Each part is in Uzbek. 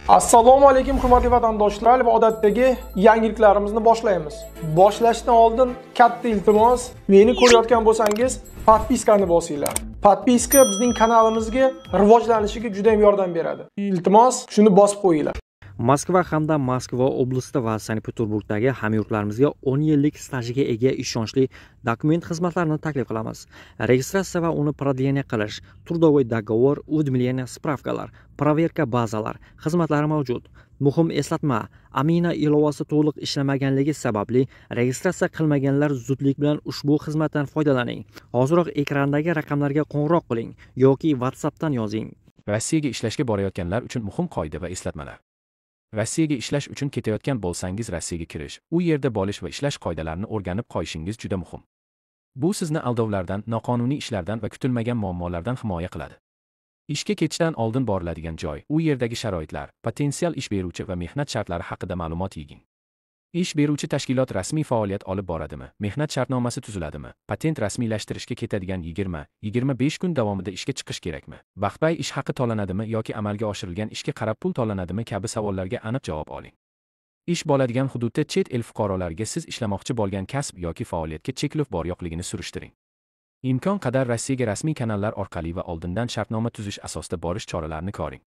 Assalomu alaykum hurmatli vatandoshlar va odatdagi yangiliklarimizni boshlaymiz. Boshlashdan oldin katta iltimos, meni ko'rayotgan bo'lsangiz, podpiskani bosinglar. Podpiska bizning kanalimizga rivojlanishiga juda ham yordam beradi. Iltimos, shuni bosib qo'yinglar. Moskva hamda Moskva oblasti va Sankt-Peterburgdagi hamyurtlarimizga 10 yillik stajiga ega ishonchli dokument xizmatlarini taklif qilamiz. Registratsiya va uni продление qilish, трудовой договор, уведомление, spravkalar, проверка bazalar xizmatlari mavjud. Muhim eslatma, Amina ilovasi to'liq ishlamaganligi sababli registratsiya qilmaganlar zudlik bilan ushbu xizmatdan foydalaning. Hoziroq ekrandagi raqamlarga qo'ng'iroq qiling yoki WhatsAppdan yozing. Rossiyaga ishlashga borayotganlar uchun muhim qoida va eslatmalar. Rossiyaga ishlash uchun ketayotgan bo'lsangiz, Rossiyaga kirish, u yerda bo'lish va ishlash qoidalarini o'rganib qo'yishingiz juda muhim. Bu sizni aldovlardan, noqonuniy ishlardan va kutilmagan muammolardan himoya qiladi. Ishga ketishdan oldin boriladigan joy, u yerdagi sharoitlar, potensial ish beruvchi va mehnat shartlari haqida ma'lumot yig'ing. Ish beruvchi tashkilot rasmiy faoliyat olib boradimi? Mehnat shartnomasi tuziladimi? Patent rasmiylashtirishga ketadigan 20-25 kun davomida ishga chiqish kerakmi? Vaqtbay ish haqi to'lanadimi yoki amalga oshirilgan ishga qarab pul to'lanadimi kabi savollarga aniq javob oling. Ish bo'ladigan hududda chet el fuqarolariga siz ishlamoqchi bo'lgan kasb yoki faoliyatga cheklov bor yo'qligini surishtiring. Imkon qadar Rossiyaga rasmiy kanallar orqali va oldindan shartnoma tuzish asosida borish choralarini ko'ring.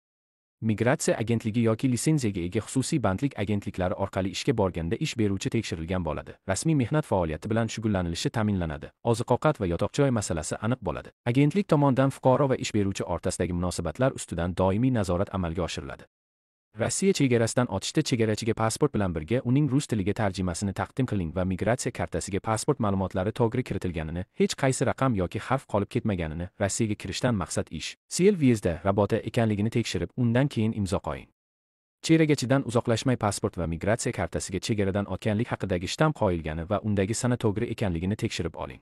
Migratsiya agentligi yoki litsenziyaga ega xususiy bandlik agentliklari orqali ishga borganda ish beruvchi tekshirilgan bo'ladi. Rasmiy mehnat faoliyati bilan shug'ullanilishi ta'minlanadi. Oziq-ovqat va yotoq-joy masalasi aniq bo'ladi. Agentlik tomonidan fuqaro va ish beruvchi o'rtasidagi munosabatlar ustidan doimiy nazorat amalga oshiriladi. Rossiya chegarasidan o'tishda chegarachiga pasport bilan birga uning rus tiliga tarjimasini taqdim qiling va migratsiya kartasiga pasport ma'lumotlari to'g'ri kiritilganini, hech qaysi raqam yoki harf qolib ketmaganini, Rossiyaga kirishdan maqsad ish, sel vyezda, rabota ekanligini tekshirib, undan keyin imzo qo'ying. Chegarachidan uzoqlashmay pasport va migratsiya kartasiga chegaradan o'tganlik haqidagi shtamp qo'yilgani va undagi sana to'g'ri ekanligini tekshirib oling.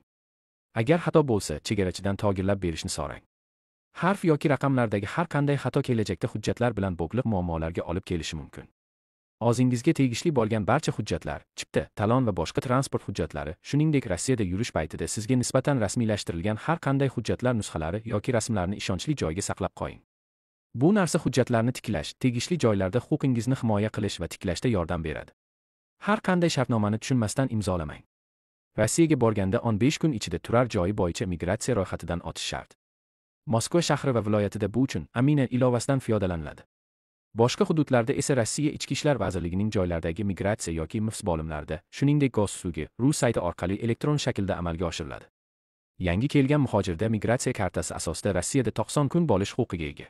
Agar xato bo'lsa, chegarachidan tog'irlab berishni so'rang. Harf yoki raqamlardagi har qanday xato kelajakda hujjatlar bilan bog'liq muammolarga olib kelishi mumkin. O'zingizga tegishli bo'lgan barcha hujjatlar, chipta, talon va boshqa transport hujjatlari, shuningdek Rossiyada yurish paytida sizga nisbatan rasmiylashtirilgan har qanday hujjatlar nusxalari yoki rasmlarini ishonchli joyga saqlab qo'ying. Bu narsa hujjatlarni tiklash, tegishli joylarda huquqingizni himoya qilish va tiklashda yordam beradi. Har qanday shartnomani tushunmasdan imzolamang. Rossiyaga borganda 15 kun ichida turar joyi bo'yicha migratsiya ro'yxatidan o'tish shart. Moskva shahri va viloyatida bu uchun Amina ilovasidan foydalaniladi. Boshqa hududlarda esa Rossiya Ichki ishlar vazirligining joylardagi migratsiya yoki MIFS bo'limlarida, shuningdek Gossugi, Rus sayti orqali elektron shaklda amalga oshiriladi. Yangi kelgan muhojirda migratsiya kartasi asosida Rossiyada 90 kun bo'lish huquqiga ega.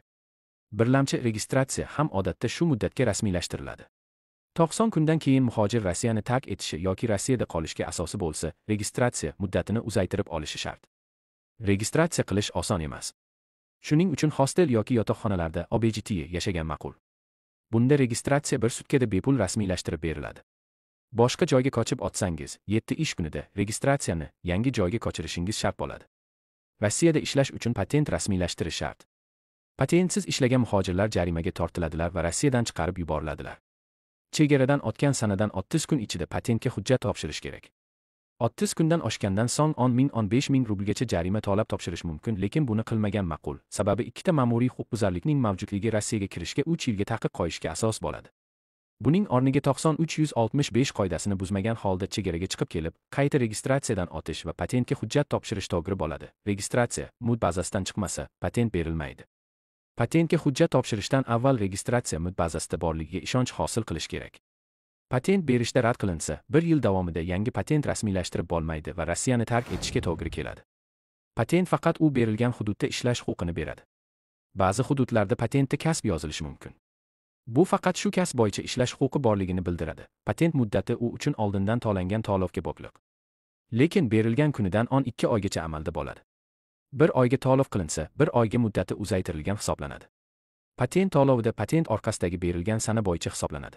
Birlamchi registratsiya ham odatda shu muddatga rasmiylashtiriladi. 90 kundan keyin muhojir Rossiyani tark etishi yoki Rossiyada qolishga asosi bo'lsa, registratsiya muddatini uzaytirib olishi shart. Registratsiya qilish oson emas. Shuning uchun hostel yoki yotoqxonalarda OBJT yashagan ma'qul. Bunda registratsiya bir sutkada bepul rasmiylashtirib beriladi. Boshqa joyga ko'chib o'tsangiz, 7 ish kunida registratsiyani yangi joyga ko'chirishingiz shart bo'ladi. Rossiyada ishlash uchun patent rasmiylashtirish shart. Patentsiz ishlagan muhojirlar jarimaga tortiladilar va Rossiyadan chiqarib yuboriladilar. Chegaradan o'tgan sanadan 30 kun ichida patentga hujjat topshirish kerak. 30 kundan oshgandan so'ng 10 ming 15 ming rublgacha jarima to'lab topshirish mumkin, lekin buni qilmagan ma'qul. Sababi ikkita ma'muriy huquqbuzarlikning mavjudligi Rossiyaga kirishga 3 yilga taqiq qo'yishga asos bo'ladi. Buning o'rniga 9365 qoidasini buzmagan holda chegaraga chiqib kelib, qayta registratsiyadan o'tish va patentga hujjat topshirish to'g'ri bo'ladi. Registratsiya MUD bazasidan chiqmasa, patent berilmaydi. Patentga hujjat topshirishdan avval registratsiya MUD bazasida borligiga ishonch hosil qilish kerak. Patent berishda rad qilinsa, 1 yil davomida yangi patent rasmiylashtirib bo'lmaydi va Rossiyani tark etishga to'g'ri keladi. Patent faqat u berilgan hududda ishlash huquqini beradi. Ba'zi hududlarda patentda kasb yozilishi mumkin. Bu faqat shu kasb bo'yicha ishlash huquqi borligini bildiradi. Patent muddati u uchun oldindan to'langan to'lovga bog'liq. Lekin berilgan kunidan 12 oygacha amalda bo'ladi. 1 oyga to'lov qilinsa, 1 oyga muddati uzaytirilgan hisoblanadi. Patent to'lovida patent orqasidagi berilgan sana bo'yicha hisoblanadi.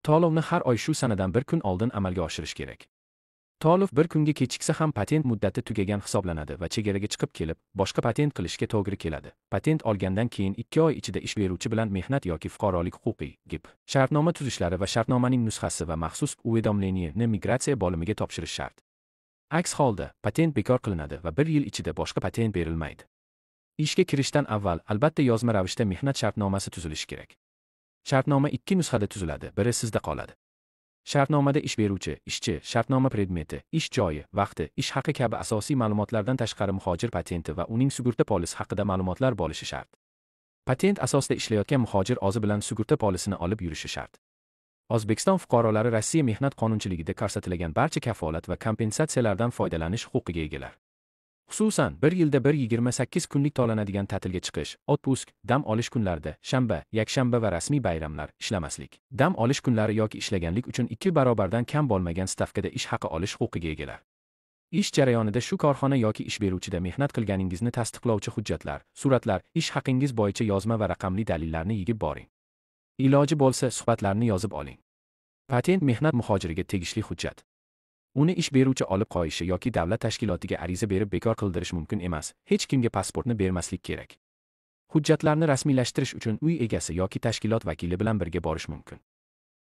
To'lovni har oy shu sanadan 1 kun oldin amalga oshirish kerak. To'lov 1 kunga kechiksa ham patent muddati tugagan hisoblanadi va chegaraga chiqib kelib, boshqa patent qilishga to'g'ri keladi. Patent olgandan keyin 2 oy ichida ish beruvchi bilan mehnat yoki fuqarolik huquqiy (GIP) shartnoma tuzishlari va shartnomaning nusxasi va maxsus уведомлениeni migratsiya bo'limiga topshirish shart. Aks holda patent bekor qilinadi va 1 yil ichida boshqa patent berilmaydi. Ishga kirishdan avval albatta yozma ravishda mehnat shartnomasi tuzilishi kerak. Shartnoma 2 nusxada tuziladi, biri sizda qoladi. Shartnomada ish beruvchi, ishchi, shartnoma predmeti, ish joyi, vaqti, ish haqi kabi asosiy ma'lumotlardan tashqari muhojir patenti va uning sug'urta polisi haqida ma'lumotlar bo'lishi shart. Patent asosida ishlayotgan muhojir o'zi bilan sug'urta polisini olib yurishi shart. O'zbekiston fuqarolari Rossiya mehnat qonunchiligida ko'rsatilgan barcha kafolat va kompensatsiyalardan foydalanish huquqiga egalar. Xususan, 1 yilda 128 kunlik to'lanadigan ta'tilga chiqish, otpusk, dam olish kunlarida, shanba, yakshanba va rasmiy bayramlar ishlamaslik, dam olish kunlari yoki ishlaganlik uchun 2 barobardan kam bo'lmagan stavkada ish haqi olish huquqiga egalar. Ish jarayonida shu korxona yoki ish beruvchida mehnat qilganingizni tasdiqlovchi hujjatlar, suratlar, ish haqingiz bo'yicha yozma va raqamli dalillarni yigib boring. Iloji bo'lsa, suhbatlarni yozib oling. Patent mehnat muhojiriga tegishli hujjat. Uni ish beruvchi olib qo'yishi yoki davlat tashkilotiga ariza berib bekor qildirish mumkin emas. Hech kimga pasportni bermaslik kerak. Hujjatlarni rasmiylashtirish uchun uy egasi yoki tashkilot vakili bilan birga borish mumkin.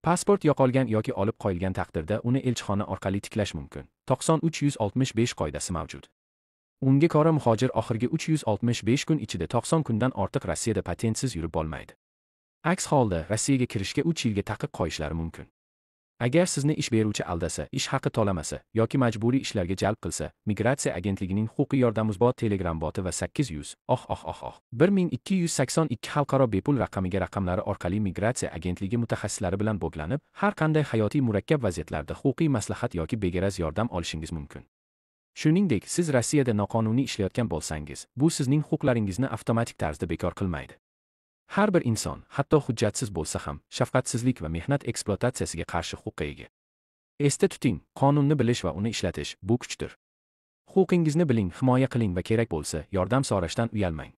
Pasport yo'qolgan yoki olib qo'yilgan taqdirda uni elchixona orqali tiklash mumkin. 9365 qoidasi mavjud. Unga ko'ra muhojir oxirgi 365 kun ichida 90 kundan ortiq Rossiyada patentsiz yurib bo'lmaydi. Aks holda Rossiyaga kirishga 3 yilga taqiq qo'yishlari mumkin. Agar sizni ish beruvchi aldasa, ish haqi to'lamasa yoki majburiy ishlarga jalb qilsa, Migratsiya agentligining huquqiy yordamuzbot Telegram boti va 1282 xalqaro bepul raqamiga raqamlari orqali Migratsiya agentligi mutaxassislari bilan bog'lanib, har qanday hayotiy murakkab vaziyatlarda huquqiy maslahat yoki begaraz yordam olishingiz mumkin. Shuningdek, siz Rossiyada noqonuniy ishlayotgan bo'lsangiz, bu sizning huquqlaringizni avtomatik tarzda bekor qilmaydi. Har bir inson, hatto hujjatsiz bo'lsa ham, shafqatsizlik va mehnat ekspluatatsiyasiga qarshi huquqqa ega. Esda tuting, qonunni bilish va uni ishlatish bu kuchdir. Huquqingizni biling, himoya qiling va kerak bo'lsa, yordam so'rashdan uyalmang.